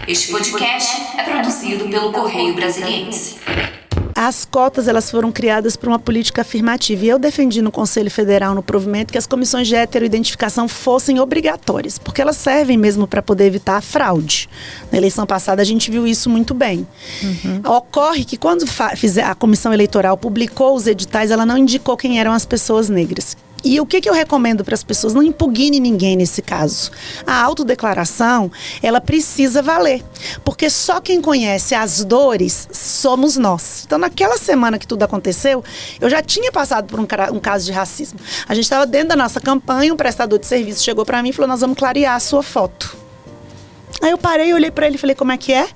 Este podcast é produzido pelo Correio Brasiliense. As cotas, elas foram criadas por uma política afirmativa, e eu defendi no Conselho Federal, no provimento, que as comissões de heteroidentificação fossem obrigatórias, porque elas servem mesmo para poder evitar a fraude. Na eleição passada a gente viu isso muito bem. Ocorre que quando a comissão eleitoral publicou os editais, ela não indicou quem eram as pessoas negras. E o que eu recomendo para as pessoas? Não impugne ninguém nesse caso. A autodeclaração, ela precisa valer. Porque só quem conhece as dores somos nós. Então, naquela semana que tudo aconteceu, eu já tinha passado por um caso de racismo. A gente estava dentro da nossa campanha, um prestador de serviço chegou para mim e falou: nós vamos clarear a sua foto. Aí eu parei, olhei para ele e falei: como é que é?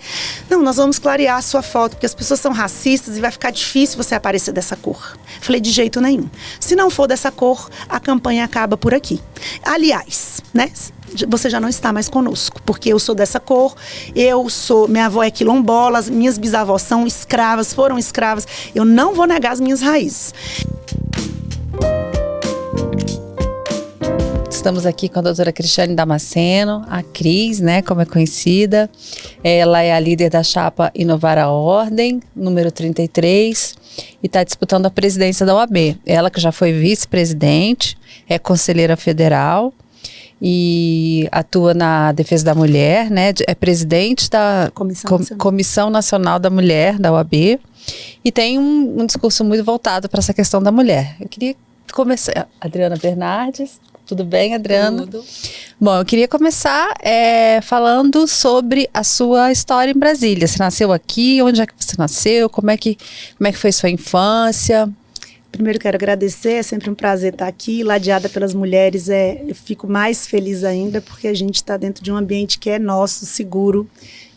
Não, nós vamos clarear a sua foto, porque as pessoas são racistas e vai ficar difícil você aparecer dessa cor. Falei: de jeito nenhum. Se não for dessa cor, a campanha acaba por aqui. Aliás, né? Você já não está mais conosco, porque eu sou dessa cor, minha avó é quilombola, minhas bisavós são escravas, foram escravas. Eu não vou negar as minhas raízes. Estamos aqui com a doutora Cristiane Damasceno, a Cris, né, como é conhecida. Ela é a líder da chapa Inovar a Ordem, número 33, e está disputando a presidência da OAB. Ela que já foi vice-presidente, é conselheira federal e atua na defesa da mulher, né, é presidente da Comissão Nacional da Mulher, da OAB, e tem um discurso muito voltado para essa questão da mulher. Eu queria começar... Adriana Bernardes. Tudo bem, Adriana? Tudo. Bom, eu queria começar falando sobre a sua história em Brasília. Você nasceu aqui? Onde é que você nasceu? Como é que foi sua infância? Primeiro quero agradecer, é sempre um prazer estar aqui, ladeada pelas mulheres. Eu fico mais feliz ainda porque a gente está dentro de um ambiente que é nosso, seguro.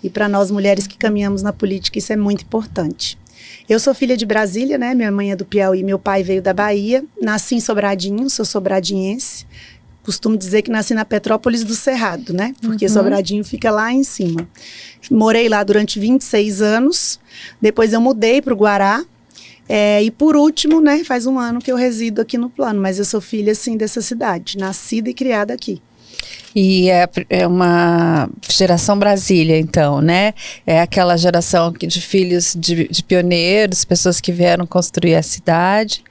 E para nós mulheres que caminhamos na política, isso é muito importante. Eu sou filha de Brasília, né? Minha mãe é do Piauí, meu pai veio da Bahia. Nasci em Sobradinho, sou sobradiense. Costumo dizer que nasci na Petrópolis do Cerrado, né? Porque Sobradinho fica lá em cima. Morei lá durante 26 anos. Depois eu mudei para o Guará. E por último, né? Faz um ano que eu resido aqui no Plano. Mas eu sou filha, sim, dessa cidade. Nascida e criada aqui. E é uma geração Brasília, então, né? É aquela geração de filhos de pioneiros, pessoas que vieram construir a cidade.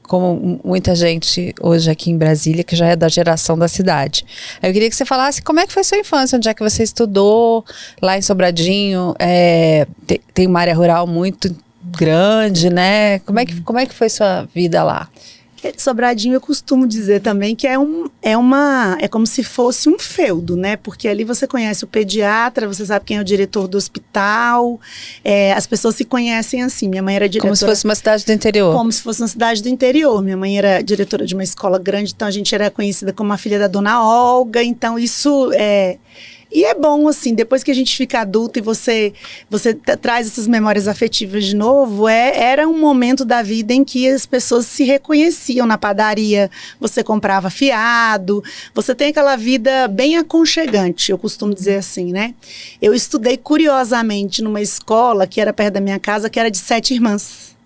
Como muita gente hoje aqui em Brasília, que já é da geração da cidade. Eu queria que você falasse como é que foi sua infância, onde é que você estudou, lá em Sobradinho. Tem uma área rural muito grande, né? Como é que foi sua vida lá? Sobradinho, eu costumo dizer também que é como se fosse um feudo, né? Porque ali você conhece o pediatra, você sabe quem é o diretor do hospital, as pessoas se conhecem assim. Minha mãe era diretora... Como se fosse uma cidade do interior. Como se fosse uma cidade do interior. Minha mãe era diretora de uma escola grande, então a gente era conhecida como a filha da dona Olga, então isso E é bom, assim, depois que a gente fica adulto e você traz essas memórias afetivas de novo, era um momento da vida em que as pessoas se reconheciam na padaria, você comprava fiado, você tem aquela vida bem aconchegante, eu costumo dizer assim, né? Eu estudei curiosamente numa escola que era perto da minha casa, que era de 7 irmãs.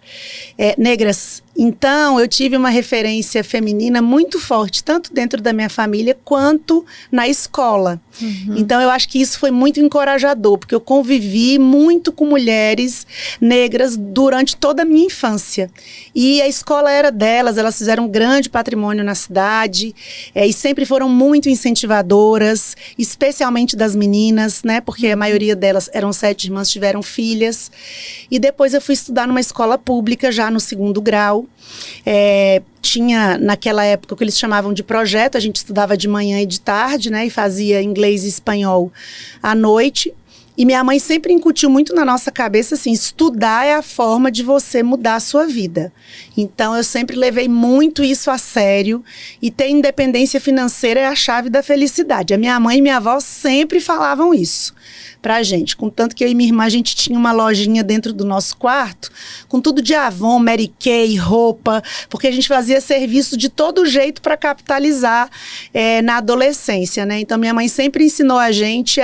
Negras. Então, eu tive uma referência feminina muito forte, tanto dentro da minha família, quanto na escola. Então, eu acho que isso foi muito encorajador, porque eu convivi muito com mulheres negras durante toda a minha infância. E a escola era delas, elas fizeram um grande patrimônio na cidade, e sempre foram muito incentivadoras, especialmente das meninas, né? Porque a maioria delas eram 7 irmãs, tiveram filhas. E depois eu fui estudar numa escola pública, já no 2º grau. Tinha naquela época o que eles chamavam de projeto, a gente estudava de manhã e de tarde, né, e fazia inglês e espanhol à noite. E minha mãe sempre incutiu muito na nossa cabeça assim, estudar é a forma de você mudar a sua vida. Então eu sempre levei muito isso a sério, e ter independência financeira é a chave da felicidade. A minha mãe e minha avó sempre falavam isso pra gente, contanto que eu e minha irmã, a gente tinha uma lojinha dentro do nosso quarto, com tudo de Avon, Mary Kay, roupa, porque a gente fazia serviço de todo jeito para capitalizar na adolescência, né? Então minha mãe sempre ensinou a gente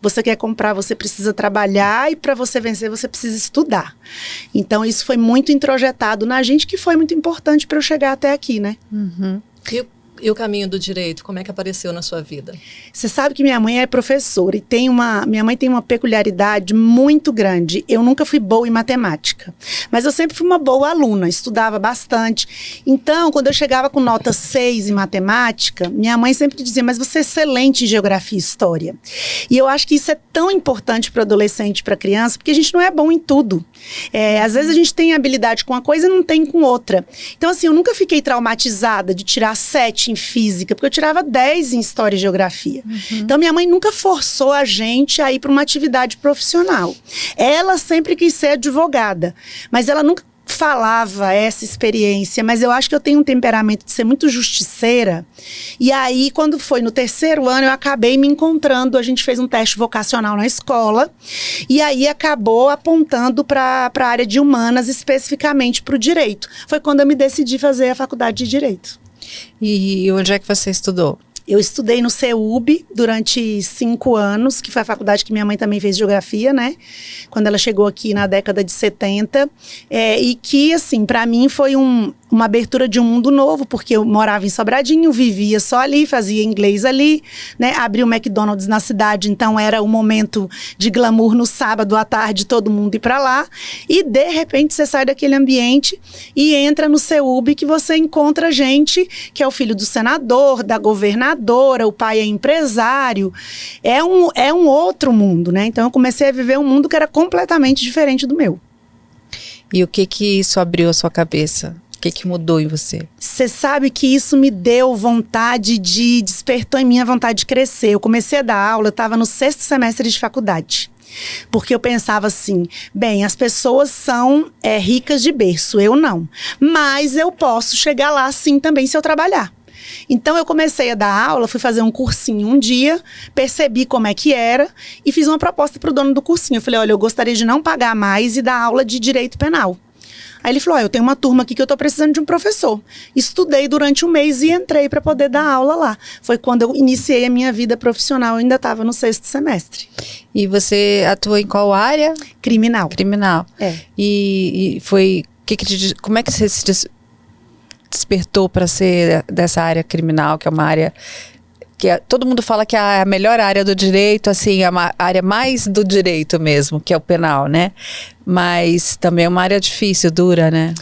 você quer comprar, você precisa trabalhar, e para você vencer, você precisa estudar. Então isso foi muito introjetado na gente, que foi muito importante para eu chegar até aqui, né? E E o caminho do direito, como é que apareceu na sua vida? Você sabe que minha mãe é professora e minha mãe tem uma peculiaridade muito grande. Eu nunca fui boa em matemática, mas eu sempre fui uma boa aluna, estudava bastante. Então, quando eu chegava com nota 6 em matemática, minha mãe sempre dizia, mas você é excelente em geografia e história. E eu acho que isso é tão importante para o adolescente, para a criança, porque a gente não é bom em tudo. Às vezes a gente tem habilidade com uma coisa e não tem com outra. Então, assim, eu nunca fiquei traumatizada de tirar 7 em física, porque eu tirava 10 em história e geografia. Então, minha mãe nunca forçou a gente a ir para uma atividade profissional. Ela sempre quis ser advogada, mas ela nunca falava essa experiência, mas eu acho que eu tenho um temperamento de ser muito justiceira, e aí quando foi no 3º ano eu acabei me encontrando, a gente fez um teste vocacional na escola, e aí acabou apontando para a área de humanas, especificamente para o direito. Foi quando eu me decidi fazer a faculdade de direito. E onde é que você estudou? Eu estudei no CEUB durante 5 anos, que foi a faculdade que minha mãe também fez geografia, né? Quando ela chegou aqui na década de 70. E que, assim, para mim foi uma abertura de um mundo novo, porque eu morava em Sobradinho, vivia só ali, fazia inglês ali, né? Abri o McDonald's na cidade, então era o momento de glamour no sábado à tarde, todo mundo ir para lá. E, de repente, você sai daquele ambiente e entra no CEUB, que você encontra gente que é o filho do senador, da governadora, o pai é empresário. É um outro mundo, né? Então, eu comecei a viver um mundo que era completamente diferente do meu. E o que isso abriu a sua cabeça? O que mudou em você? Você sabe que isso me deu vontade despertou em mim a vontade de crescer. Eu comecei a dar aula, eu estava no 6º semestre de faculdade. Porque eu pensava assim, bem, as pessoas são ricas de berço, eu não. Mas eu posso chegar lá sim também se eu trabalhar. Então eu comecei a dar aula, fui fazer um cursinho um dia, percebi como é que era e fiz uma proposta para o dono do cursinho. Eu falei, olha, eu gostaria de não pagar mais e dar aula de direito penal. Aí ele falou, eu tenho uma turma aqui que eu tô precisando de um professor. Estudei durante 1 mês e entrei para poder dar aula lá. Foi quando eu iniciei a minha vida profissional, eu ainda estava no 6º semestre. E você atua em qual área? Criminal. Criminal. E foi, como é que você se despertou para ser dessa área criminal, que é uma área que todo mundo fala que é a melhor área do direito, assim, é uma área mais do direito mesmo, que é o penal, né? Mas também é uma área difícil, dura, né?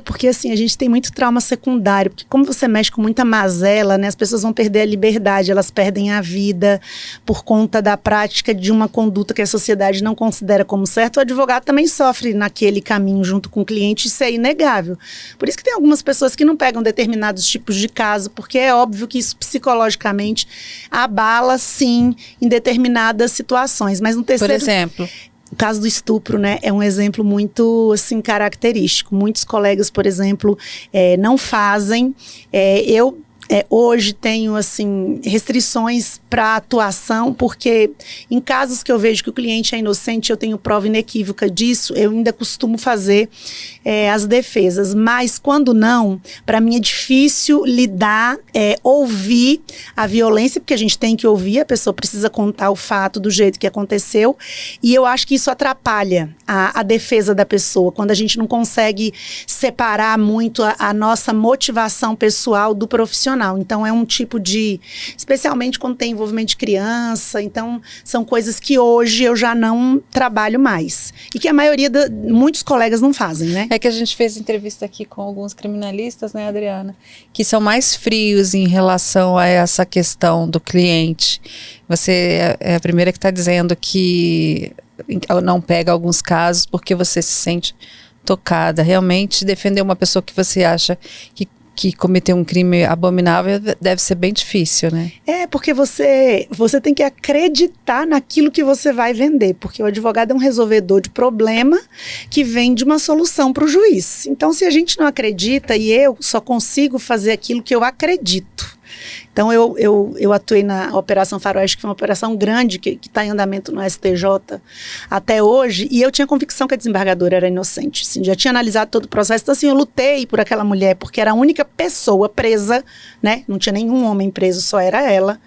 Porque assim, a gente tem muito trauma secundário, porque como você mexe com muita mazela, né, as pessoas vão perder a liberdade, elas perdem a vida por conta da prática de uma conduta que a sociedade não considera como certa. O advogado também sofre naquele caminho junto com o cliente, isso é inegável. Por isso que tem algumas pessoas que não pegam determinados tipos de caso, porque é óbvio que isso psicologicamente abala, sim, em determinadas situações. Mas no terceiro... Por exemplo... O caso do estupro, né, é um exemplo muito, assim, característico. Muitos colegas, por exemplo, não fazem. Eu hoje tenho, assim, restrições para atuação, porque em casos que eu vejo que o cliente é inocente, eu tenho prova inequívoca disso, eu ainda costumo fazer as defesas. Mas quando não, para mim é difícil lidar, ouvir a violência, porque a gente tem que ouvir, a pessoa precisa contar o fato do jeito que aconteceu, e eu acho que isso atrapalha a defesa da pessoa, quando a gente não consegue separar muito a nossa motivação pessoal do profissional. Então é um tipo de, especialmente quando tem envolvimento de criança, então são coisas que hoje eu já não trabalho mais. E que a maioria, muitos colegas não fazem, né? É que a gente fez entrevista aqui com alguns criminalistas, né, Adriana? Que são mais frios em relação a essa questão do cliente. Você é a primeira que está dizendo que não pega alguns casos porque você se sente tocada. Realmente defender uma pessoa que você acha que cometeu um crime abominável deve ser bem difícil, né? Porque você tem que acreditar naquilo que você vai vender, porque o advogado é um resolvedor de problema que vende uma solução para o juiz. Então, se a gente não acredita, e eu só consigo fazer aquilo que eu acredito. Então, eu atuei na Operação Faroeste, que foi uma operação grande, que está em andamento no STJ até hoje, e eu tinha convicção que a desembargadora era inocente. Assim, já tinha analisado todo o processo, então assim, eu lutei por aquela mulher, porque era a única pessoa presa, né? Não tinha nenhum homem preso, só era ela,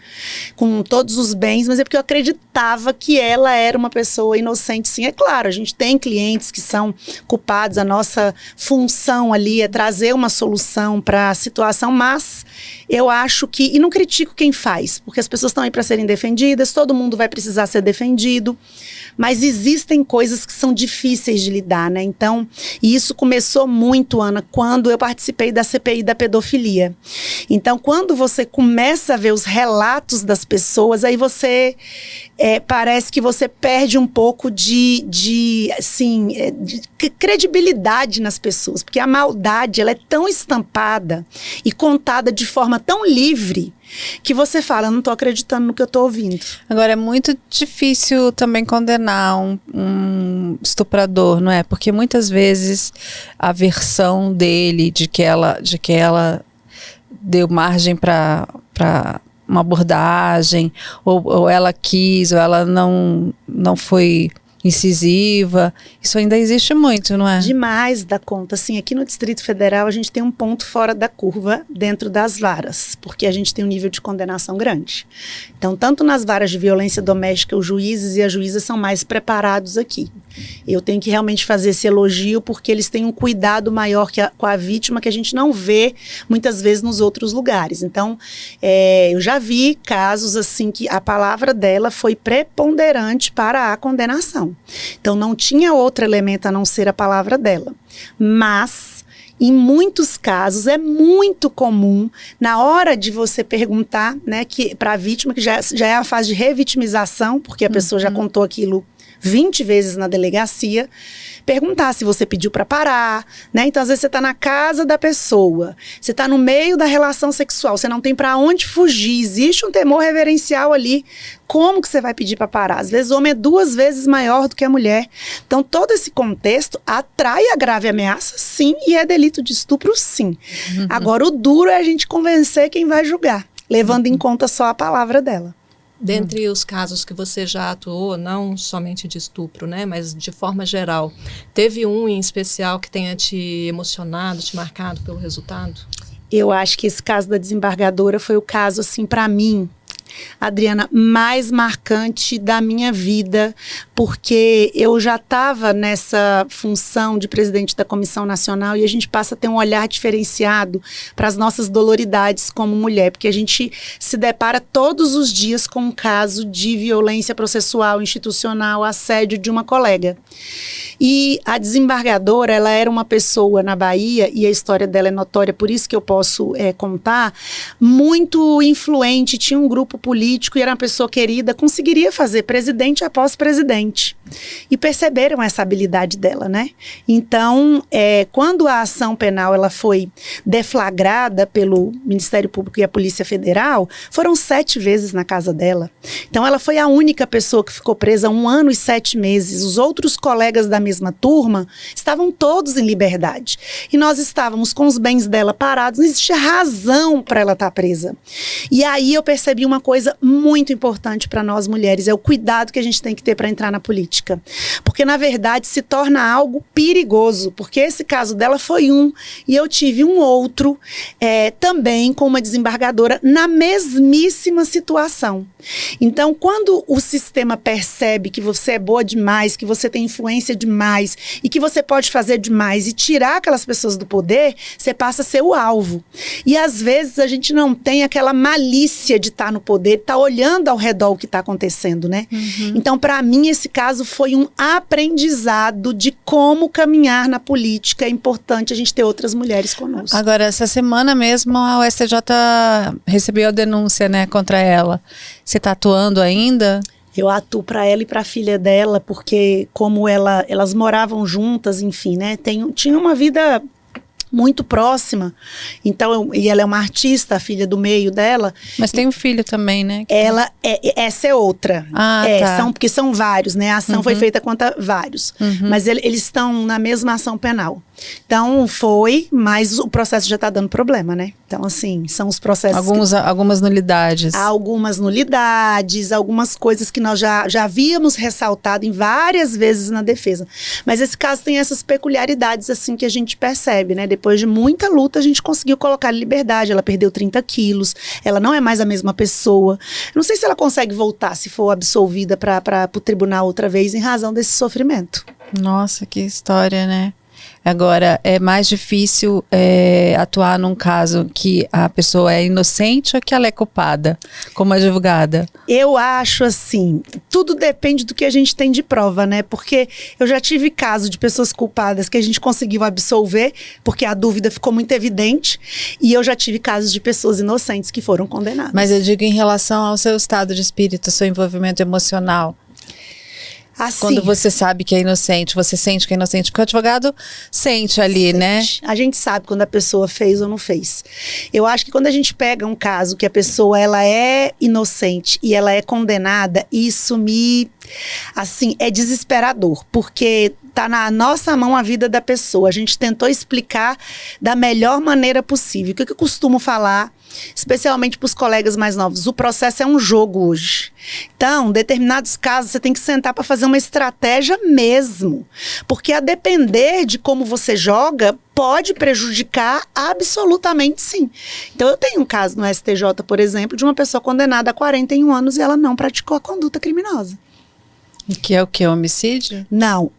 com todos os bens, mas é porque eu acreditava que ela era uma pessoa inocente, sim. É claro, a gente tem clientes que são culpados, a nossa função ali é trazer uma solução para a situação, mas eu acho que, e não critico quem faz, porque as pessoas estão aí para serem defendidas, todo mundo vai precisar ser defendido, mas existem coisas que são difíceis de lidar, né? Então, e isso começou muito, Ana, quando eu participei da CPI da pedofilia. Então, quando você começa a ver os relatos das pessoas, aí você parece que você perde um pouco de credibilidade nas pessoas, porque a maldade, ela é tão estampada e contada de forma tão livre que você fala, não estou acreditando no que eu estou ouvindo. Agora, é muito difícil também condenar um estuprador, não é? Porque muitas vezes a versão dele de que ela deu margem para uma abordagem, ou ela quis, ou ela não foi incisiva, isso ainda existe muito, não é? Demais da conta. Assim, aqui no Distrito Federal a gente tem um ponto fora da curva dentro das varas, porque a gente tem um nível de condenação grande. Então, tanto nas varas de violência doméstica, os juízes e as juízas são mais preparados aqui. Eu tenho que realmente fazer esse elogio, porque eles têm um cuidado maior com a vítima que a gente não vê muitas vezes nos outros lugares. Então, eu já vi casos assim que a palavra dela foi preponderante para a condenação. Então, não tinha outro elemento a não ser a palavra dela. Mas, em muitos casos, é muito comum, na hora de você perguntar, né, para a vítima, que já é a fase de revitimização, porque a pessoa já contou aquilo 20 vezes na delegacia, perguntar se você pediu para parar, né? Então, às vezes, você está na casa da pessoa, você está no meio da relação sexual, você não tem para onde fugir, existe um temor reverencial ali. Como que você vai pedir para parar? Às vezes, o homem é 2 vezes maior do que a mulher. Então, todo esse contexto atrai a grave ameaça, sim, e é delito de estupro, sim. Agora, o duro é a gente convencer quem vai julgar, levando em conta só a palavra dela. Dentre os casos que você já atuou, não somente de estupro, né, mas de forma geral, teve um em especial que tenha te emocionado, te marcado pelo resultado? Eu acho que esse caso da desembargadora foi o caso, assim, para mim, Adriana, mais marcante da minha vida, porque eu já estava nessa função de presidente da Comissão Nacional e a gente passa a ter um olhar diferenciado para as nossas doloridades como mulher, porque a gente se depara todos os dias com um caso de violência processual, institucional, assédio de uma colega. E a desembargadora, ela era uma pessoa na Bahia, e a história dela é notória, por isso que eu posso contar, muito influente, tinha um grupo político e era uma pessoa querida, conseguiria fazer presidente após presidente. E perceberam essa habilidade dela, né? Então, quando a ação penal ela foi deflagrada pelo Ministério Público e a Polícia Federal, foram 7 vezes na casa dela. Então, ela foi a única pessoa que ficou presa 1 ano e 7 meses. Os outros colegas da mesma turma estavam todos em liberdade. E nós estávamos com os bens dela parados, não existia razão para ela estar presa. E aí eu percebi uma coisa muito importante para nós mulheres, é o cuidado que a gente tem que ter para entrar na política. Porque, na verdade, se torna algo perigoso, porque esse caso dela foi um, e eu tive um outro, também com uma desembargadora, na mesmíssima situação. Então, quando o sistema percebe que você é boa demais, que você tem influência demais, e que você pode fazer demais, e tirar aquelas pessoas do poder, você passa a ser o alvo. E, às vezes, a gente não tem aquela malícia de estar no poder, estar olhando ao redor o que está acontecendo, né? Então, para mim, esse caso foi um aprendizado de como caminhar na política. É importante a gente ter outras mulheres conosco. Agora, essa semana mesmo, a STJ recebeu a denúncia, né, contra ela. Você está atuando ainda? Eu atuo para ela e para a filha dela, porque como elas moravam juntas, enfim, né? Tinha uma vida muito próxima. Então, e ela é uma artista, a filha do meio dela. Mas tem um filho também, né? Essa é outra. Tá. Porque são vários, né? A ação foi feita contra vários. Mas eles estão na mesma ação penal. Então, mas o processo já está dando problema, né? Então, assim, são os processos... Algumas nulidades. Há algumas nulidades, algumas coisas que nós já havíamos ressaltado em várias vezes na defesa. Mas esse caso tem essas peculiaridades, assim, que a gente percebe, né? Depois de muita luta, a gente conseguiu colocar em liberdade. Ela perdeu 30 quilos, ela não é mais a mesma pessoa. Não sei se ela consegue voltar, se for absolvida para o tribunal outra vez, em razão desse sofrimento. Nossa, que história, né? Agora, é mais difícil atuar num caso que a pessoa é inocente ou que ela é culpada, como advogada? Eu acho assim, tudo depende do que a gente tem de prova, né? Porque eu já tive caso de pessoas culpadas que a gente conseguiu absolver, porque a dúvida ficou muito evidente, e eu já tive casos de pessoas inocentes que foram condenadas. Mas eu digo em relação ao seu estado de espírito, seu envolvimento emocional. Assim, quando você sabe que é inocente, você sente que é inocente, porque o advogado sente ali, né? A gente sabe quando a pessoa fez ou não fez. Eu acho que quando a gente pega um caso que a pessoa ela é inocente e ela é condenada, isso é desesperador, porque tá na nossa mão a vida da pessoa. A gente tentou explicar da melhor maneira possível. O que eu costumo falar, especialmente para os colegas mais novos, o processo é um jogo hoje. Então, em determinados casos, você tem que sentar para fazer uma estratégia mesmo. Porque a depender de como você joga, pode prejudicar absolutamente sim. Então, eu tenho um caso no STJ, por exemplo, de uma pessoa condenada a 41 anos e ela não praticou a conduta criminosa. Que é o quê? Homicídio? Não,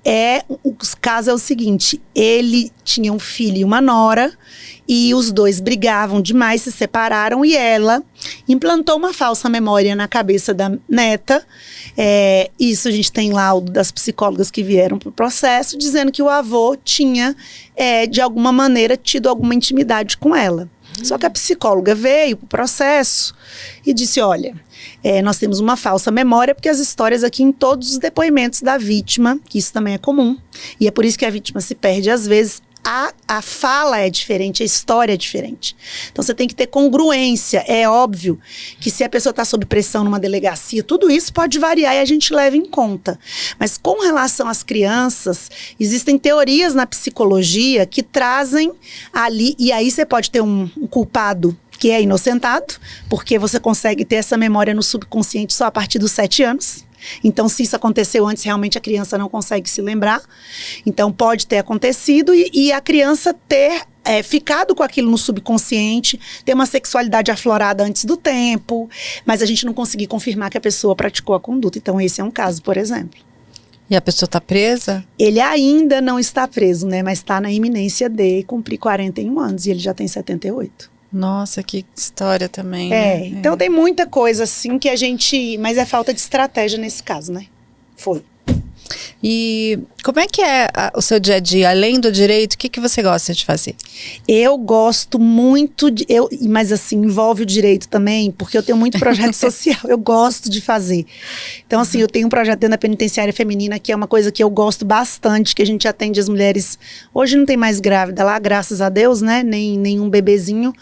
o caso é o seguinte, ele tinha um filho e uma nora, e os dois brigavam demais, se separaram, e ela implantou uma falsa memória na cabeça da neta. Isso a gente tem laudo das psicólogas que vieram para o processo, dizendo que o avô tinha, de alguma maneira, tido alguma intimidade com ela. Só que a psicóloga veio para o processo e disse, olha, nós temos uma falsa memória, porque as histórias aqui em todos os depoimentos da vítima, que isso também é comum, e é por isso que a vítima se perde às vezes, a fala é diferente, a história é diferente. Então você tem que ter congruência. É óbvio que se a pessoa está sob pressão numa delegacia, tudo isso pode variar e a gente leva em conta. Mas com relação às crianças, existem teorias na psicologia que trazem ali, e aí você pode ter um culpado que é inocentado, porque você consegue ter essa memória no subconsciente só a partir dos 7 anos. Então, se isso aconteceu antes, realmente a criança não consegue se lembrar. Então, pode ter acontecido e a criança ter ficado com aquilo no subconsciente, ter uma sexualidade aflorada antes do tempo, mas a gente não conseguir confirmar que a pessoa praticou a conduta. Então, esse é um caso, por exemplo. E a pessoa está presa? Ele ainda não está preso, né? Mas está na iminência de cumprir 41 anos e ele já tem 78. Nossa, que história também. Então tem muita coisa assim que a gente... Mas é falta de estratégia nesse caso, né? Foi. E como é que é o seu dia a dia? Além do direito, o que você gosta de fazer? Eu gosto muito, mas assim, envolve o direito também, porque eu tenho muito projeto social, eu gosto de fazer. Então assim, eu tenho um projeto dentro da penitenciária feminina, que é uma coisa que eu gosto bastante, que a gente atende as mulheres, hoje não tem mais grávida lá, graças a Deus, né, nenhum bebezinho,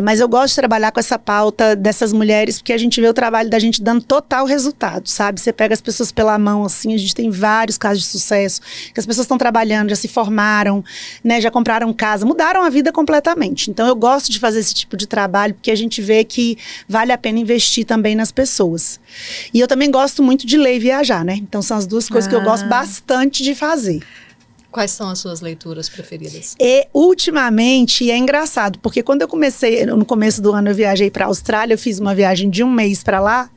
mas eu gosto de trabalhar com essa pauta dessas mulheres, porque a gente vê o trabalho da gente dando total resultado, sabe? Você pega as pessoas pela mão, assim, a gente tem vários casos de sucesso, que as pessoas estão trabalhando, já se formaram, né, já compraram casa, mudaram a vida completamente. Então eu gosto de fazer esse tipo de trabalho, porque a gente vê que vale a pena investir também nas pessoas. E eu também gosto muito de ler e viajar, né? Então são as duas coisas que eu gosto bastante de fazer. Quais são as suas leituras preferidas? E ultimamente, é engraçado, porque quando eu comecei, no começo do ano eu viajei para a Austrália, eu fiz uma viagem de 1 mês para lá,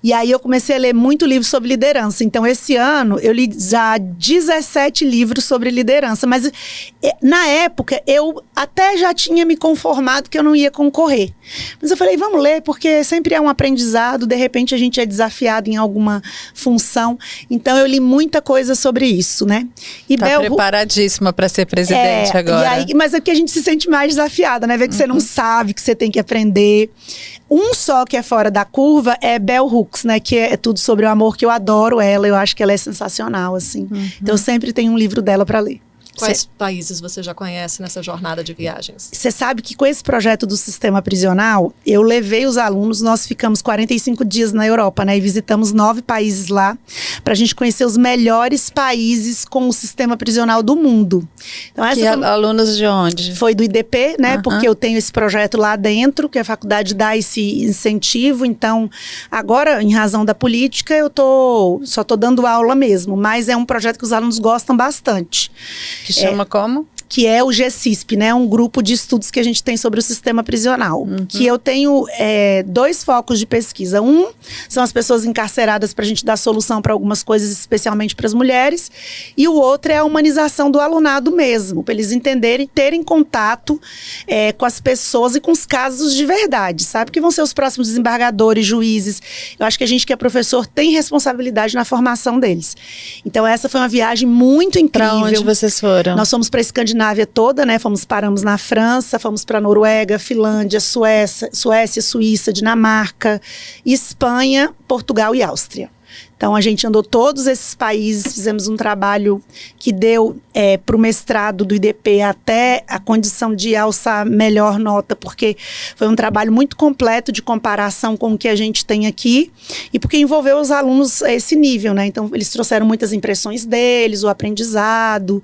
e aí eu comecei a ler muito livro sobre liderança. Então esse ano eu li já 17 livros sobre liderança, mas na época eu até já tinha me conformado que eu não ia concorrer. Mas eu falei, vamos ler, porque sempre é um aprendizado, de repente a gente é desafiado em alguma função. Então eu li muita coisa sobre isso, né? E preparadíssima para ser presidente agora. Mas é porque a gente se sente mais desafiada, né? Ver que você não sabe, que você tem que aprender. Um só que é fora da curva é Bell Hooks, né? Que é tudo sobre o amor, que eu adoro ela. Eu acho que ela é sensacional, assim. Então eu sempre tenho um livro dela para ler. Quais países você já conhece nessa jornada de viagens? Você sabe que com esse projeto do sistema prisional, eu levei os alunos, nós ficamos 45 dias na Europa, né? E visitamos 9 países lá, pra gente conhecer os melhores países com o sistema prisional do mundo. Então, Alunos de onde? Foi do IDP, né? Porque eu tenho esse projeto lá dentro, que a faculdade dá esse incentivo. Então, agora, em razão da política, eu só tô dando aula mesmo. Mas é um projeto que os alunos gostam bastante. Que chama como? Que é o GCISP, né? Um grupo de estudos que a gente tem sobre o sistema prisional. Que eu tenho 2 focos de pesquisa. Um são as pessoas encarceradas para a gente dar solução para algumas coisas, especialmente para as mulheres. E o outro é a humanização do alunado mesmo, para eles entenderem, terem contato com as pessoas e com os casos de verdade, sabe? Que vão ser os próximos desembargadores, juízes. Eu acho que a gente que é professor tem responsabilidade na formação deles. Então essa foi uma viagem muito incrível. Para onde vocês foram? Nós fomos para a Escandinávia toda, né? Paramos na França, fomos para Noruega, Finlândia, Suécia, Suíça, Dinamarca, Espanha, Portugal e Áustria. Então, a gente andou todos esses países, fizemos um trabalho que deu para o mestrado do IDP até a condição de alçar melhor nota, porque foi um trabalho muito completo de comparação com o que a gente tem aqui e porque envolveu os alunos a esse nível, né? Então, eles trouxeram muitas impressões deles, o aprendizado.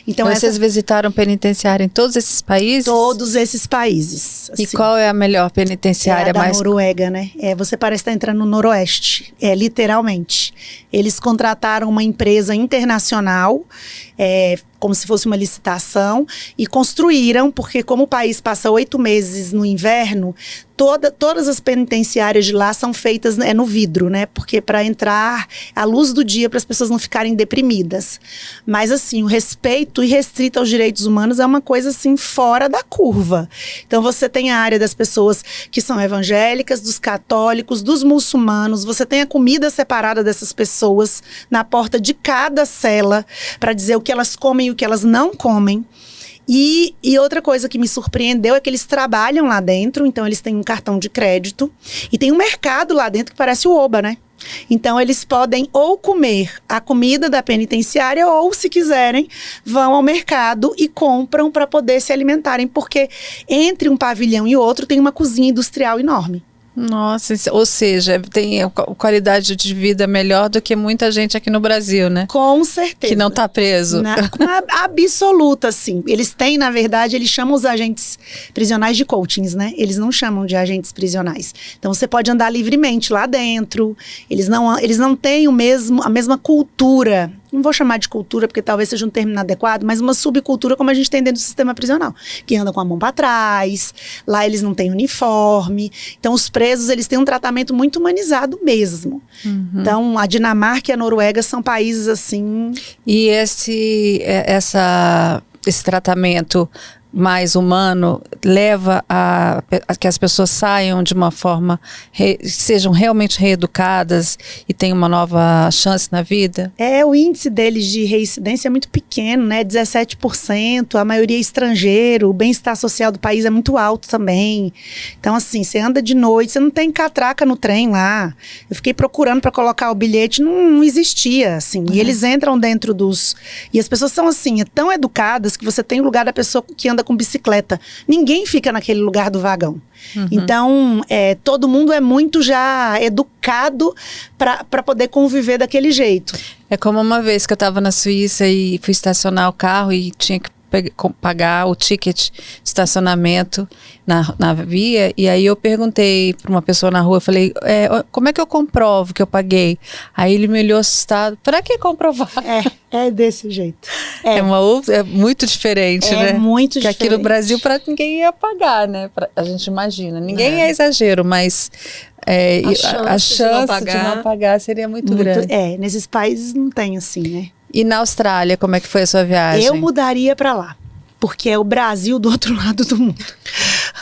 Então, vocês visitaram penitenciária em todos esses países? Todos esses países. Assim. E qual é a melhor penitenciária? É a da Noruega, né? Você parece estar entrando no Noroeste, literalmente. Eles contrataram uma empresa internacional, como se fosse uma licitação, e construíram, porque como o país passa 8 meses no inverno, todas as penitenciárias de lá são feitas no vidro, né? Porque para entrar a luz do dia, para as pessoas não ficarem deprimidas. Mas assim, o respeito irrestrito aos direitos humanos é uma coisa assim fora da curva. Então você tem a área das pessoas que são evangélicas, dos católicos, dos muçulmanos, você tem a comida separada dessas pessoas na porta de cada cela para dizer o que elas comem e o que elas não comem. E outra coisa que me surpreendeu é que eles trabalham lá dentro, então eles têm um cartão de crédito e tem um mercado lá dentro que parece o Oba, né? Então eles podem ou comer a comida da penitenciária ou, se quiserem, vão ao mercado e compram para poder se alimentarem, porque entre um pavilhão e outro tem uma cozinha industrial enorme. Nossa, ou seja, tem qualidade de vida melhor do que muita gente aqui no Brasil, né? Com certeza. Que não está preso. Absoluta, sim. Eles têm, na verdade, eles chamam os agentes prisionais de coachings, né? Eles não chamam de agentes prisionais. Então, você pode andar livremente lá dentro. Eles não têm a mesma cultura. Não vou chamar de cultura, porque talvez seja um termo inadequado, mas uma subcultura como a gente tem dentro do sistema prisional, que anda com a mão para trás, lá eles não têm uniforme. Então, os presos, eles têm um tratamento muito humanizado mesmo. Então, a Dinamarca e a Noruega são países assim... E esse tratamento mais humano leva a que as pessoas saiam de uma forma, sejam realmente reeducadas e tenham uma nova chance na vida? O índice deles de reincidência é muito pequeno, né? 17%, a maioria é estrangeiro, o bem-estar social do país é muito alto também. Então, assim, você anda de noite, você não tem catraca no trem lá. Eu fiquei procurando para colocar o bilhete, não existia, assim. E eles entram dentro dos... E as pessoas são, assim, tão educadas que você tem o lugar da pessoa que anda com bicicleta. Ninguém fica naquele lugar do vagão. Então, todo mundo é muito já educado para poder conviver daquele jeito. É como uma vez que eu estava na Suíça e fui estacionar o carro e tinha que pagar o ticket de estacionamento na via, e aí eu perguntei para uma pessoa na rua, eu falei, como é que eu comprovo que eu paguei? Aí ele me olhou assustado, para que comprovar? É desse jeito. É muito diferente, né? É muito diferente. Que aqui no Brasil ninguém ia pagar, né? A gente imagina. Ninguém é exagero, mas a chance de não pagar seria muito grande. Nesses países não tem assim, né? E na Austrália, como é que foi a sua viagem? Eu mudaria para lá, porque é o Brasil do outro lado do mundo.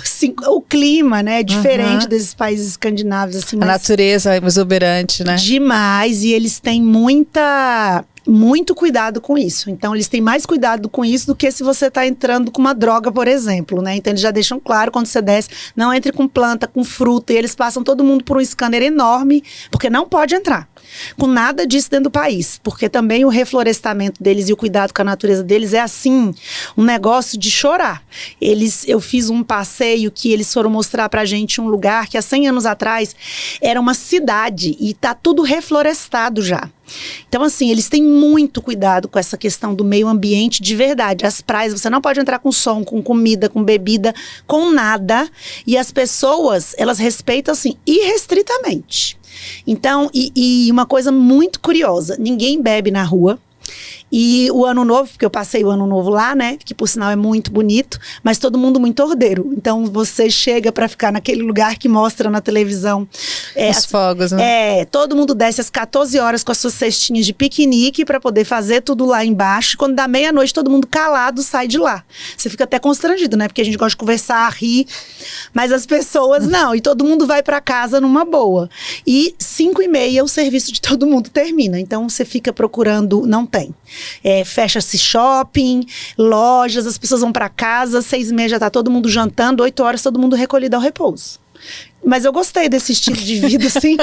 Assim, o clima, né, é diferente desses países escandinavos. Assim, a natureza é exuberante, né? Demais, e eles têm muita muito cuidado com isso. Então, eles têm mais cuidado com isso do que se você está entrando com uma droga, por exemplo, né? Então, eles já deixam claro quando você desce, não entre com planta, com fruta, e eles passam todo mundo por um scanner enorme, porque não pode entrar com nada disso dentro do país, porque também o reflorestamento deles e o cuidado com a natureza deles é assim, um negócio de chorar. Eu fiz um passeio que eles foram mostrar pra gente um lugar que há 100 anos atrás era uma cidade e tá tudo reflorestado já. Então, assim, eles têm muito cuidado com essa questão do meio ambiente de verdade. As praias, você não pode entrar com som, com comida, com bebida, com nada. E as pessoas, elas respeitam, assim, irrestritamente. Então, e uma coisa muito curiosa, ninguém bebe na rua. E o ano novo, porque eu passei o ano novo lá, né, que por sinal é muito bonito, mas todo mundo muito ordeiro. Então você chega para ficar naquele lugar que mostra na televisão. Os fogos, né? Todo mundo desce às 14 horas com as suas cestinhas de piquenique para poder fazer tudo lá embaixo. Quando dá meia-noite, todo mundo calado sai de lá. Você fica até constrangido, né, porque a gente gosta de conversar, rir, mas as pessoas não. E todo mundo vai para casa numa boa. E 5h30 o serviço de todo mundo termina. Então você fica procurando, não tem. Fecha-se shopping, lojas, as pessoas vão para casa, 6h30 já tá todo mundo jantando, 8 horas todo mundo recolhido ao repouso. Mas eu gostei desse estilo de vida, assim.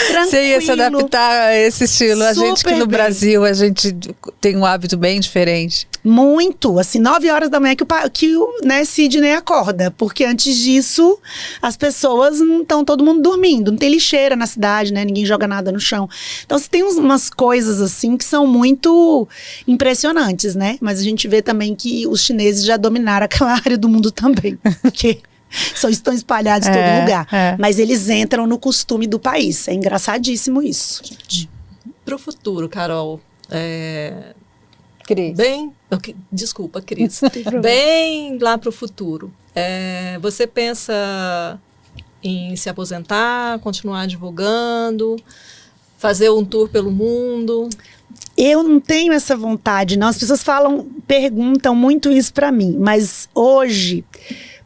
Tranquilo. Você ia se adaptar a esse estilo. A gente que no Brasil, a gente tem um hábito bem diferente. Muito, assim, 9 horas da manhã que o Sidney acorda, porque antes disso as pessoas não estão todo mundo dormindo, não tem lixeira na cidade, né, ninguém joga nada no chão. Então você tem umas coisas assim que são muito impressionantes, né, mas a gente vê também que os chineses já dominaram aquela área do mundo também, porque estão espalhados em todo lugar, mas eles entram no costume do país, é engraçadíssimo isso, gente. Pro futuro, Carol, Cris. Desculpa, Cris. Bem lá para o futuro. Você pensa em se aposentar, continuar divulgando, fazer um tour pelo mundo? Eu não tenho essa vontade, não. As pessoas perguntam muito isso para mim, mas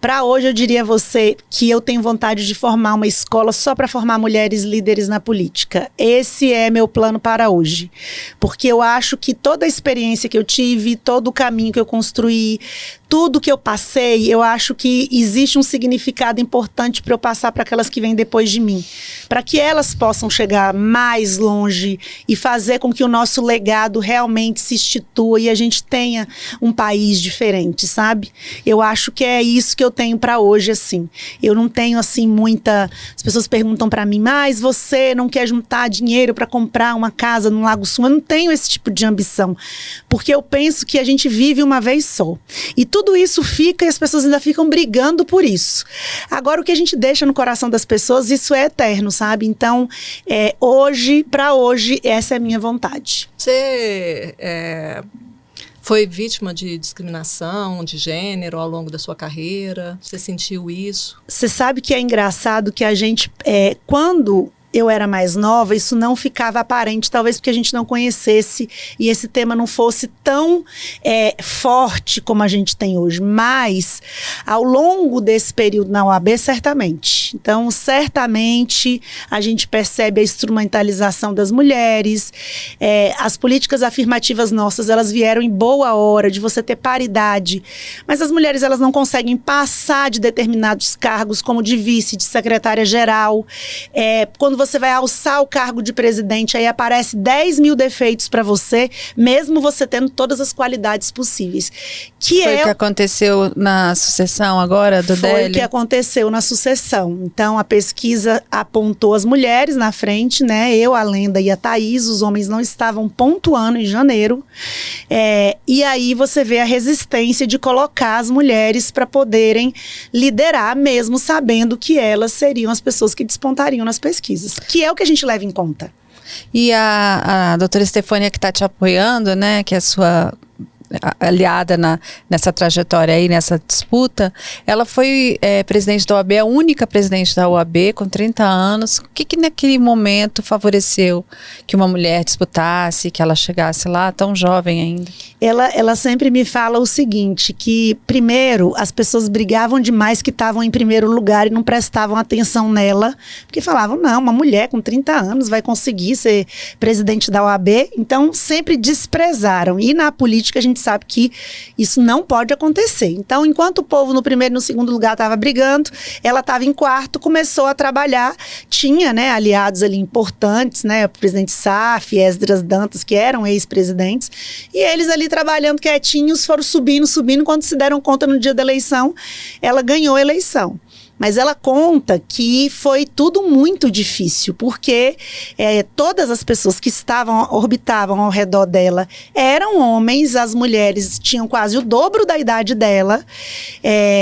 para hoje eu diria a você que eu tenho vontade de formar uma escola só para formar mulheres líderes na política. Esse é meu plano para hoje. Porque eu acho que toda a experiência que eu tive, todo o caminho que eu construí, tudo que eu passei, eu acho que existe um significado importante para eu passar para aquelas que vêm depois de mim. Para que elas possam chegar mais longe e fazer com que o nosso legado realmente se institua e a gente tenha um país diferente, sabe? Eu acho que é isso que eu tenho para hoje, assim. Eu não tenho, assim, As pessoas perguntam para mim, mas você não quer juntar dinheiro para comprar uma casa no Lago Sul? Eu não tenho esse tipo de ambição. Porque eu penso que a gente vive uma vez só. E tudo isso fica e as pessoas ainda ficam brigando por isso. Agora, o que a gente deixa no coração das pessoas, isso é eterno, sabe? Então, para hoje, essa é a minha vontade. Você foi vítima de discriminação de gênero ao longo da sua carreira? Você sentiu isso? Você sabe que é engraçado que a gente, quando eu era mais nova, isso não ficava aparente, talvez porque a gente não conhecesse e esse tema não fosse tão forte como a gente tem hoje. Mas, ao longo desse período na OAB, certamente. Então, certamente, a gente percebe a instrumentalização das mulheres. As políticas afirmativas nossas, elas vieram em boa hora de você ter paridade. Mas as mulheres, elas não conseguem passar de determinados cargos, como de vice, de secretária-geral. Quando você vai alçar o cargo de presidente, aí aparece 10 mil defeitos para você, mesmo você tendo todas as qualidades possíveis. Foi o que aconteceu na sucessão agora do DELI? Foi o que aconteceu na sucessão. Então, a pesquisa apontou as mulheres na frente, né? Eu, a Lenda e a Thaís, os homens não estavam pontuando em janeiro. E aí você vê a resistência de colocar as mulheres para poderem liderar, mesmo sabendo que elas seriam as pessoas que despontariam nas pesquisas. Que é o que a gente leva em conta. E a doutora Estefânia, que está te apoiando, né, que é a sua aliada nessa trajetória aí, nessa disputa, ela foi presidente da OAB, a única presidente da OAB com 30 anos. O que naquele momento favoreceu que uma mulher disputasse, que ela chegasse lá tão jovem ainda? Ela sempre me fala o seguinte, que primeiro as pessoas brigavam demais que estavam em primeiro lugar e não prestavam atenção nela, porque falavam, não, uma mulher com 30 anos vai conseguir ser presidente da OAB, então sempre desprezaram. E na política a gente sabe que isso não pode acontecer. Então, enquanto o povo no primeiro e no segundo lugar estava brigando, ela estava em quarto, começou a trabalhar, tinha, né, aliados ali importantes, né, o presidente Saf, Esdras Dantas, que eram ex-presidentes, e eles ali trabalhando quietinhos, foram subindo, quando se deram conta no dia da eleição, ela ganhou a eleição. Mas ela conta que foi tudo muito difícil, porque todas as pessoas que orbitavam ao redor dela eram homens, as mulheres tinham quase o dobro da idade dela.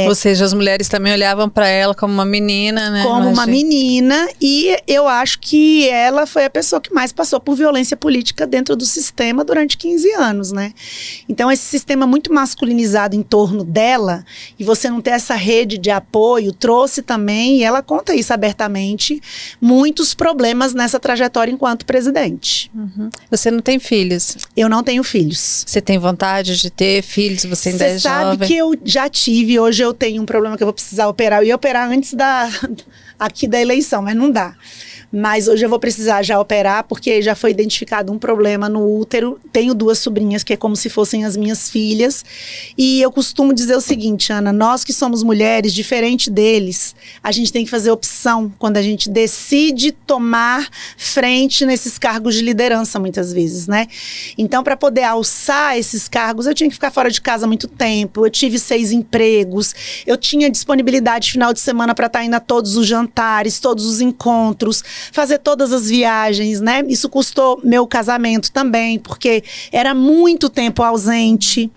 Ou seja, as mulheres também olhavam para ela como uma menina, né? Como uma menina, e eu acho que ela foi a pessoa que mais passou por violência política dentro do sistema durante 15 anos, né? Então, esse sistema muito masculinizado em torno dela, e você não ter essa rede de apoio, trouxe também, e ela conta isso abertamente, muitos problemas nessa trajetória enquanto presidente. Uhum. Você não tem filhos? Eu não tenho filhos. Você tem vontade de ter filhos? Você ainda é jovem? Você sabe que eu já tive, hoje eu tenho um problema que eu vou precisar operar. Eu ia operar antes aqui da eleição, mas não dá. Mas hoje eu vou precisar já operar, porque já foi identificado um problema no útero. Tenho 2 sobrinhas que é como se fossem as minhas filhas. E eu costumo dizer o seguinte, Ana, nós que somos mulheres, diferente deles, a gente tem que fazer opção quando a gente decide tomar frente nesses cargos de liderança, muitas vezes, né? Então, para poder alçar esses cargos, eu tinha que ficar fora de casa muito tempo, eu tive 6 empregos, eu tinha disponibilidade final de semana para estar indo a todos os jantares, todos os encontros, fazer todas as viagens, né? Isso custou meu casamento também, porque era muito tempo ausente.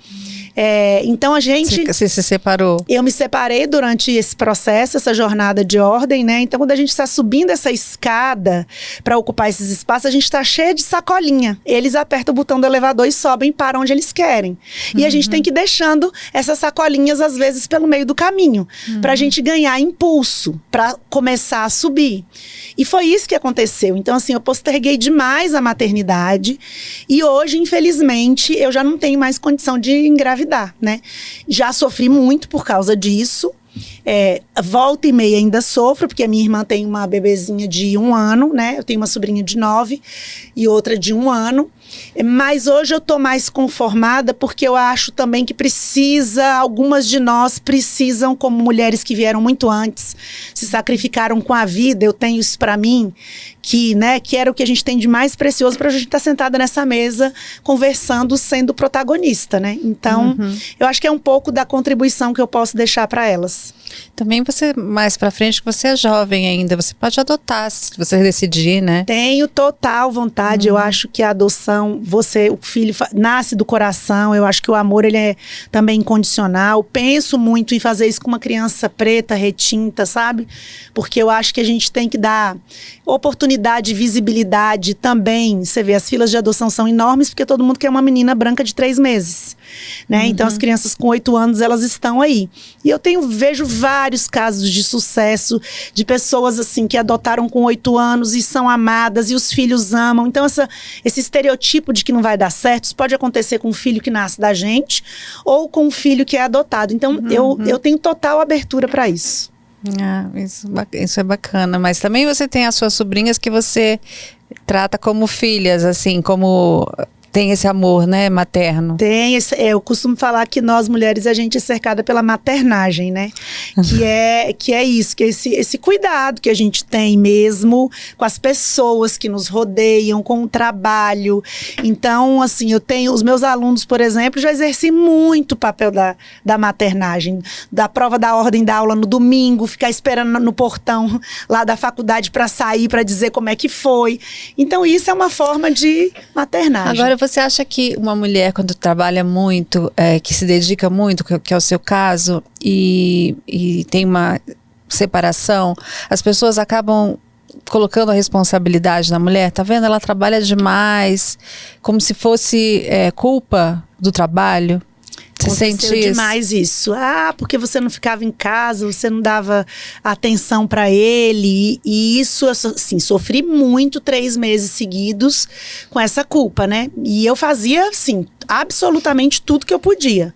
Então a gente... Você se separou? Eu me separei durante esse processo, essa jornada de ordem, né? Então quando a gente está subindo essa escada para ocupar esses espaços, a gente está cheia de sacolinha. Eles apertam o botão do elevador e sobem para onde eles querem. E a gente tem que ir deixando essas sacolinhas, às vezes, pelo meio do caminho, para a gente ganhar impulso, para começar a subir. E foi isso que aconteceu. Então, assim, eu posterguei demais a maternidade e hoje, infelizmente, eu já não tenho mais condição de engravidar, né? Já sofri muito por causa disso. Volta e meia ainda sofro, porque a minha irmã tem uma bebezinha de 1 ano, né? Eu tenho uma sobrinha de 9 e outra de 1 ano. Mas hoje eu tô mais conformada, porque eu acho também que algumas de nós precisam, como mulheres que vieram muito antes, se sacrificaram com a vida. Eu tenho isso pra mim, que era o que a gente tem de mais precioso pra gente estar sentada nessa mesa, conversando, sendo protagonista, né? Então, eu acho que é um pouco da contribuição que eu posso deixar pra elas. Também você, mais pra frente, que você é jovem ainda, você pode adotar, se você decidir, né? Tenho total vontade, eu acho que a adoção, o filho nasce do coração, eu acho que o amor, ele é também incondicional. Penso muito em fazer isso com uma criança preta, retinta, sabe? Porque eu acho que a gente tem que dar oportunidade, visibilidade também. Você vê, as filas de adoção são enormes, porque todo mundo quer uma menina branca de 3 meses, né? Então as crianças com 8 anos, elas estão aí. E eu vejo vários casos de sucesso, de pessoas assim que adotaram com 8 anos e são amadas e os filhos amam. Então esse estereotipo de que não vai dar certo, isso pode acontecer com um filho que nasce da gente ou com um filho que é adotado. Então eu tenho total abertura para isso. Isso é bacana, mas também você tem as suas sobrinhas que você trata como filhas, assim, como... Tem esse amor, né, materno. Tem, eu costumo falar que nós mulheres, a gente é cercada pela maternagem, né? Que é isso, que é esse cuidado que a gente tem mesmo com as pessoas que nos rodeiam, com o trabalho. Então, assim, eu tenho, os meus alunos, por exemplo, já exerci muito o papel da maternagem, da prova da ordem da aula no domingo, ficar esperando no portão lá da faculdade para sair, para dizer como é que foi. Então, isso é uma forma de maternagem. Agora, você acha que uma mulher, quando trabalha muito, que se dedica muito, que é o seu caso, e tem uma separação, as pessoas acabam colocando a responsabilidade na mulher, tá vendo? Ela trabalha demais, como se fosse culpa do trabalho. Você sente Aconteceu isso? demais isso. Porque você não ficava em casa, você não dava atenção para ele. E isso, assim, sofri muito 3 meses seguidos com essa culpa, né? E eu fazia, assim, absolutamente tudo que eu podia.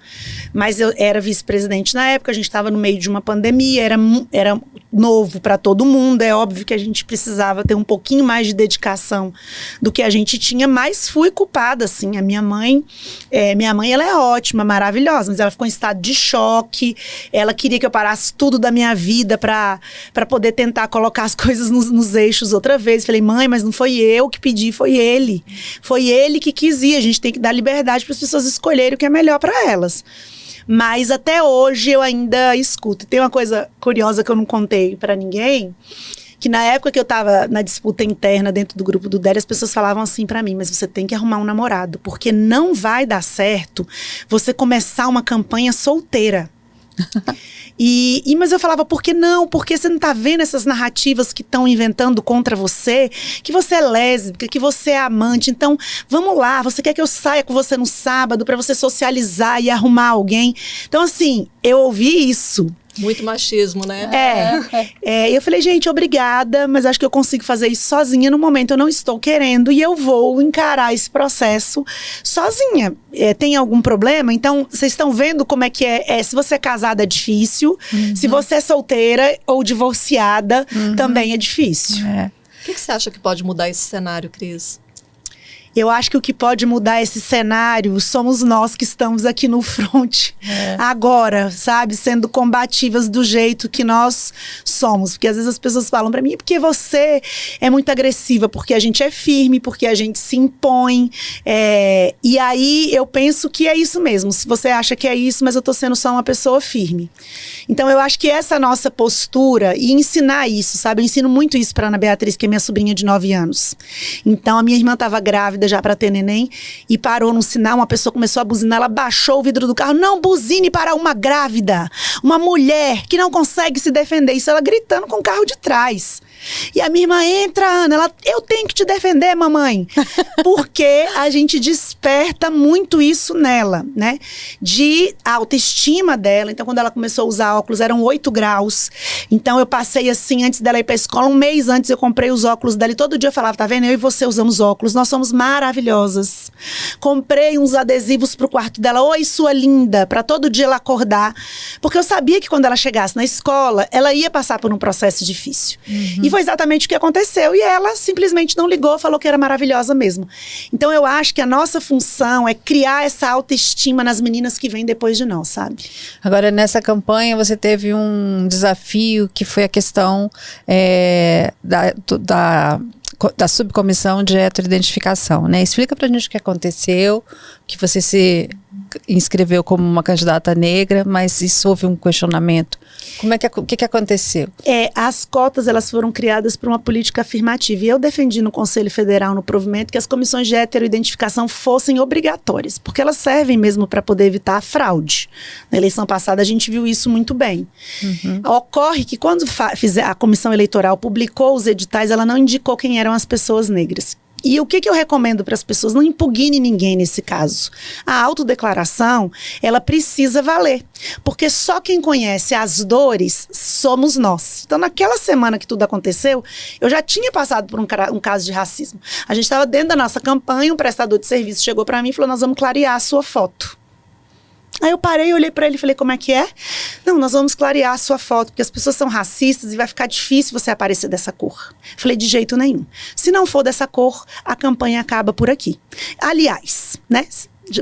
Mas eu era vice-presidente na época, a gente estava no meio de uma pandemia, era novo para todo mundo. É óbvio que a gente precisava ter um pouquinho mais de dedicação do que a gente tinha, mas fui culpada, assim. A minha mãe, ela é ótima, maravilhosa, mas ela ficou em estado de choque. Ela queria que eu parasse tudo da minha vida para poder tentar colocar as coisas nos eixos outra vez. Falei, mãe, mas não foi eu que pedi, foi ele. Foi ele que quis ir. A gente tem que dar liberdade para as pessoas escolherem o que é melhor para elas. Mas até hoje eu ainda escuto. Tem uma coisa curiosa que eu não contei para ninguém, que na época que eu tava na disputa interna dentro do grupo do DER, as pessoas falavam assim pra mim, mas você tem que arrumar um namorado, porque não vai dar certo você começar uma campanha solteira. Mas eu falava, por que não? Porque você não tá vendo essas narrativas que estão inventando contra você? Que você é lésbica, que você é amante. Então, vamos lá, você quer que eu saia com você no sábado pra você socializar e arrumar alguém? Então, assim, eu ouvi isso. Muito machismo, né? Eu falei, gente, obrigada, mas acho que eu consigo fazer isso sozinha. No momento eu não estou querendo e eu vou encarar esse processo sozinha. Tem algum problema? Então, vocês estão vendo como é que é? Se você é casada é difícil, se você é solteira ou divorciada também é difícil. O que você acha que pode mudar esse cenário, Cris? Eu acho que o que pode mudar esse cenário somos nós que estamos aqui no front agora, sabe? Sendo combativas do jeito que nós somos. Porque às vezes as pessoas falam pra mim, porque você é muito agressiva, porque a gente é firme, porque a gente se impõe. E aí eu penso que é isso mesmo. Se você acha que é isso, mas eu tô sendo só uma pessoa firme. Então eu acho que essa nossa postura e ensinar isso, sabe? Eu ensino muito isso pra Ana Beatriz, que é minha sobrinha de 9 anos. Então a minha irmã tava grávida já para ter neném e parou num sinal, uma pessoa começou a buzinar, ela baixou o vidro do carro, não buzine para uma grávida, uma mulher que não consegue se defender, isso ela gritando com o carro de trás. E a minha irmã entra, Ana, eu tenho que te defender, mamãe, porque a gente desperta muito isso nela, né, de autoestima dela. Então quando ela começou a usar óculos, eram 8 graus, então eu passei assim, antes dela ir pra escola, um mês antes eu comprei os óculos dela e todo dia eu falava, tá vendo, eu e você usamos óculos, nós somos maravilhosas. Comprei uns adesivos pro quarto dela, oi sua linda, pra todo dia ela acordar, porque eu sabia que quando ela chegasse na escola, ela ia passar por um processo difícil. E foi exatamente o que aconteceu. E ela simplesmente não ligou, falou que era maravilhosa mesmo. Então eu acho que a nossa função é criar essa autoestima nas meninas que vêm depois de nós, sabe? Agora, nessa campanha, você teve um desafio que foi a questão da subcomissão de heteroidentificação, né? Explica pra gente o que aconteceu, que você se inscreveu como uma candidata negra, mas isso houve um questionamento. O que aconteceu? As cotas, elas foram criadas por uma política afirmativa. E eu defendi no Conselho Federal, no provimento, que as comissões de heteroidentificação fossem obrigatórias, porque elas servem mesmo para poder evitar a fraude. Na eleição passada, a gente viu isso muito bem. Ocorre que quando a comissão eleitoral publicou os editais, ela não indicou quem eram as pessoas negras. E o que eu recomendo para as pessoas? Não impugne ninguém nesse caso. A autodeclaração, ela precisa valer. Porque só quem conhece as dores somos nós. Então, naquela semana que tudo aconteceu, eu já tinha passado por um caso de racismo. A gente estava dentro da nossa campanha, um prestador de serviço chegou para mim e falou, nós vamos clarear a sua foto. Aí eu parei, olhei pra ele e falei, como é que é? Não, nós vamos clarear a sua foto, porque as pessoas são racistas e vai ficar difícil você aparecer dessa cor. Falei, de jeito nenhum. Se não for dessa cor, a campanha acaba por aqui. Aliás, né?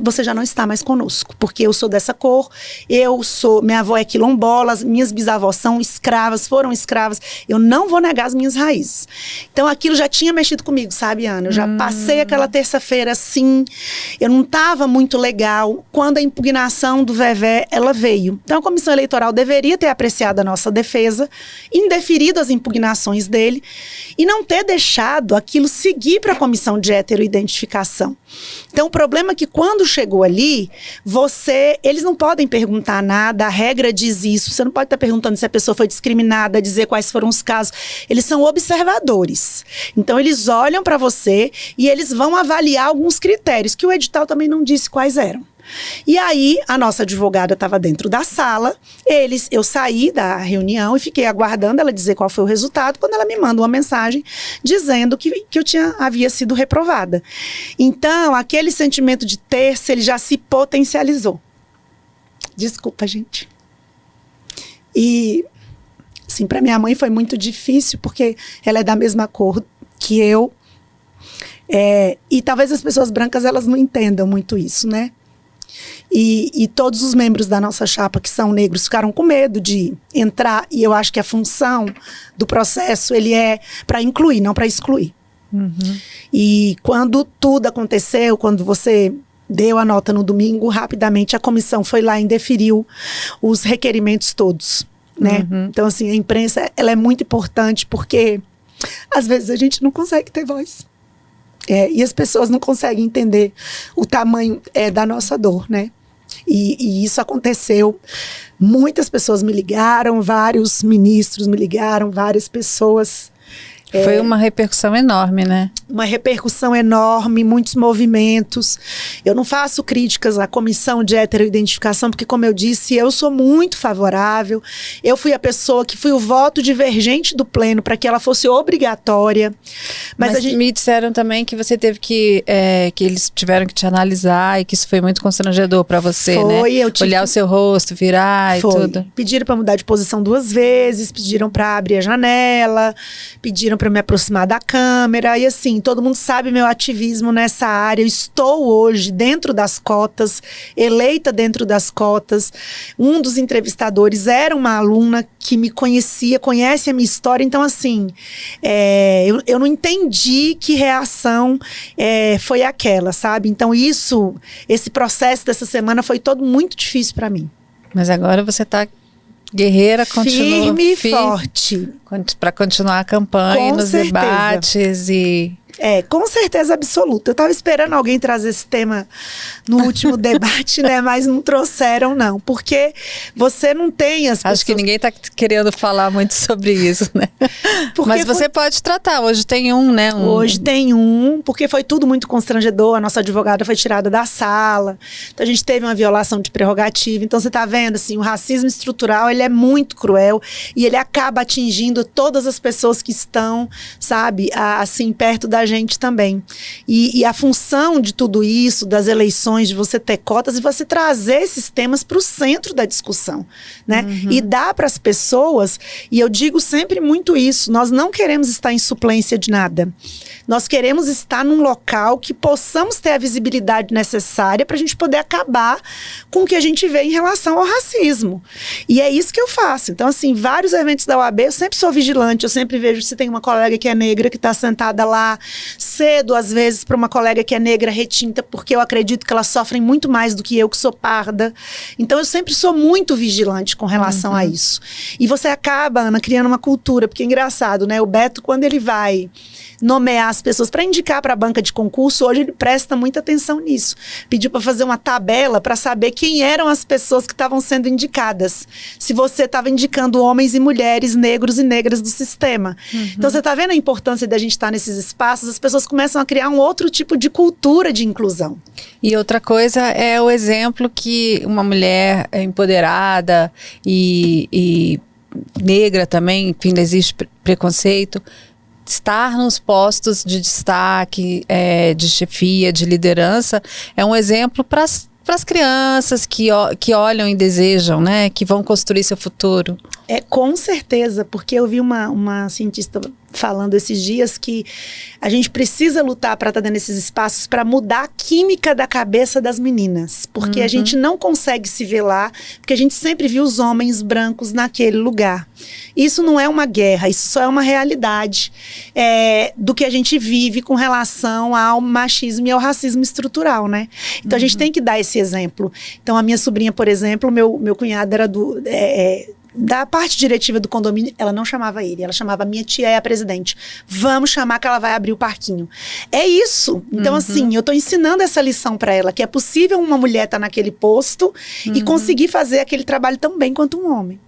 Você já não está mais conosco, porque eu sou dessa cor, minha avó é quilombola, minhas bisavós são escravas, foram escravas, eu não vou negar as minhas raízes. Então aquilo já tinha mexido comigo, sabe, Ana? Eu já passei aquela terça-feira assim, eu não estava muito legal, quando a impugnação do Vevé, ela veio. Então a comissão eleitoral deveria ter apreciado a nossa defesa, indeferido as impugnações dele, e não ter deixado aquilo seguir para a comissão de heteroidentificação. Então o problema é que quando quando chegou ali, eles não podem perguntar nada, a regra diz isso, você não pode estar perguntando se a pessoa foi discriminada, dizer quais foram os casos. Eles são observadores. Então, eles olham para você e eles vão avaliar alguns critérios, que o edital também não disse quais eram. E aí, a nossa advogada estava dentro da sala, eu saí da reunião e fiquei aguardando ela dizer qual foi o resultado, quando ela me manda uma mensagem dizendo que havia sido reprovada. Então, aquele sentimento de terça, ele já se potencializou. Desculpa, gente. E, assim, para minha mãe foi muito difícil, porque ela é da mesma cor que eu. E talvez as pessoas brancas, elas não entendam muito isso, né? E todos os membros da nossa chapa que são negros ficaram com medo de entrar, e eu acho que a função do processo, ele é para incluir, não para excluir. E quando tudo aconteceu, quando você deu a nota no domingo, rapidamente a comissão foi lá e indeferiu os requerimentos todos, né? Então, assim, a imprensa, ela é muito importante, porque às vezes a gente não consegue ter voz. E as pessoas não conseguem entender o tamanho da nossa dor, né? E isso aconteceu. Muitas pessoas me ligaram, vários ministros me ligaram, várias pessoas. Foi uma repercussão enorme, né? Uma repercussão enorme, muitos movimentos. Eu não faço críticas à comissão de heteroidentificação, porque, como eu disse, eu sou muito favorável. Eu fui a pessoa que fui o voto divergente do pleno para que ela fosse obrigatória. Mas me disseram também que você teve que eles tiveram que te analisar e que isso foi muito constrangedor para você, né? Olhar o seu rosto, virar e tudo. Pediram para mudar de posição 2 vezes, pediram para abrir a janela, pediram para me aproximar da câmera, e assim, todo mundo sabe meu ativismo nessa área. Eu estou hoje dentro das cotas, eleita dentro das cotas. Um dos entrevistadores era uma aluna que me conhecia, conhece a minha história, então assim, eu não entendi que reação foi aquela, sabe? Então esse processo dessa semana foi todo muito difícil para mim. Mas agora você está guerreira, continua firme e forte para continuar a campanha, nos debates e... com certeza absoluta. Eu estava esperando alguém trazer esse tema no último debate, né? Mas não trouxeram, não. Porque você não tem as pessoas... Acho que ninguém está querendo falar muito sobre isso, né? Mas você pode tratar. Hoje tem um, né? Hoje tem um, porque foi tudo muito constrangedor. A nossa advogada foi tirada da sala. Então a gente teve uma violação de prerrogativa. Então você está vendo, assim, o racismo estrutural, ele é muito cruel. E ele acaba atingindo todas as pessoas que estão, sabe, assim, perto da gente também. E a função de tudo isso, das eleições, de você ter cotas e você trazer esses temas para o centro da discussão, né? E dar para as pessoas, e eu digo sempre muito isso, nós não queremos estar em suplência de nada. Nós queremos estar num local que possamos ter a visibilidade necessária para a gente poder acabar com o que a gente vê em relação ao racismo. E é isso que eu faço. Então, assim, vários eventos da OAB, eu sempre sou vigilante, eu sempre vejo se tem uma colega que é negra que está sentada lá, cedo, às vezes, para uma colega que é negra retinta, porque eu acredito que elas sofrem muito mais do que eu, que sou parda. Então, eu sempre sou muito vigilante com relação a isso. E você acaba, Ana, criando uma cultura, porque é engraçado, né? O Beto, quando ele vai nomear as pessoas para indicar para a banca de concurso, hoje ele presta muita atenção nisso. Pediu para fazer uma tabela para saber quem eram as pessoas que estavam sendo indicadas. Se você estava indicando homens e mulheres, negros e negras do sistema. Então você está vendo a importância da gente estar nesses espaços, as pessoas começam a criar um outro tipo de cultura de inclusão. E outra coisa é o exemplo que uma mulher empoderada e negra também, enfim, não existe preconceito, estar nos postos de destaque, de chefia, de liderança, é um exemplo para as crianças que olham e desejam, né? Que vão construir seu futuro. Com certeza, porque eu vi uma cientista falando esses dias que a gente precisa lutar para estar dando esses espaços para mudar a química da cabeça das meninas. Porque a gente não consegue se ver lá, porque a gente sempre viu os homens brancos naquele lugar. Isso não é uma guerra, isso só é uma realidade do que a gente vive com relação ao machismo e ao racismo estrutural, né? Então a gente tem que dar esse exemplo. Então a minha sobrinha, por exemplo, meu cunhado era da parte diretiva do condomínio, ela não chamava ele, ela chamava minha tia é a presidente. Vamos chamar que ela vai abrir o parquinho. É isso. Então, assim, eu tô ensinando essa lição para ela, que é possível uma mulher estar naquele posto e conseguir fazer aquele trabalho tão bem quanto um homem.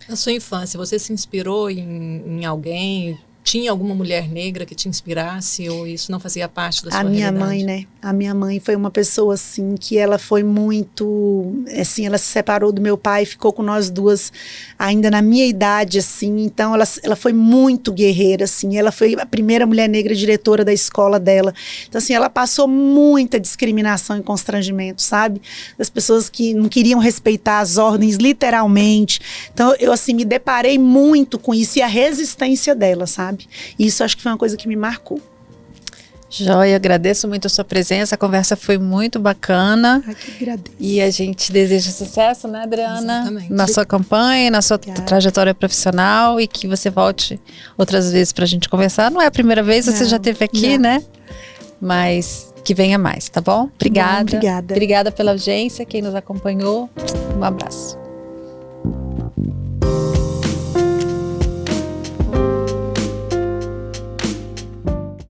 Na sua infância, você se inspirou em alguém? Tinha alguma mulher negra que te inspirasse ou isso não fazia parte da sua A minha realidade? mãe, né? A minha mãe foi uma pessoa, assim, que ela foi muito... Assim, ela se separou do meu pai, ficou com nós duas ainda na minha idade, assim. Então, ela foi muito guerreira, assim. Ela foi a primeira mulher negra diretora da escola dela. Então, assim, ela passou muita discriminação e constrangimento, sabe? Das pessoas que não queriam respeitar as ordens, literalmente. Então, eu, assim, me deparei muito com isso e a resistência dela, sabe? E isso acho que foi uma coisa que me marcou. Joia, agradeço muito a sua presença, a conversa foi muito bacana. Ai, que agradeço. E a gente deseja sucesso, né, Adriana? Exatamente. Na sua campanha, na sua Obrigada. trajetória profissional e que você volte outras vezes pra gente conversar. Não é a primeira vez, você Não, já esteve aqui, não. né? Mas que venha mais, tá bom? Obrigada. Obrigada. Obrigada pela audiência, quem nos acompanhou. Um abraço.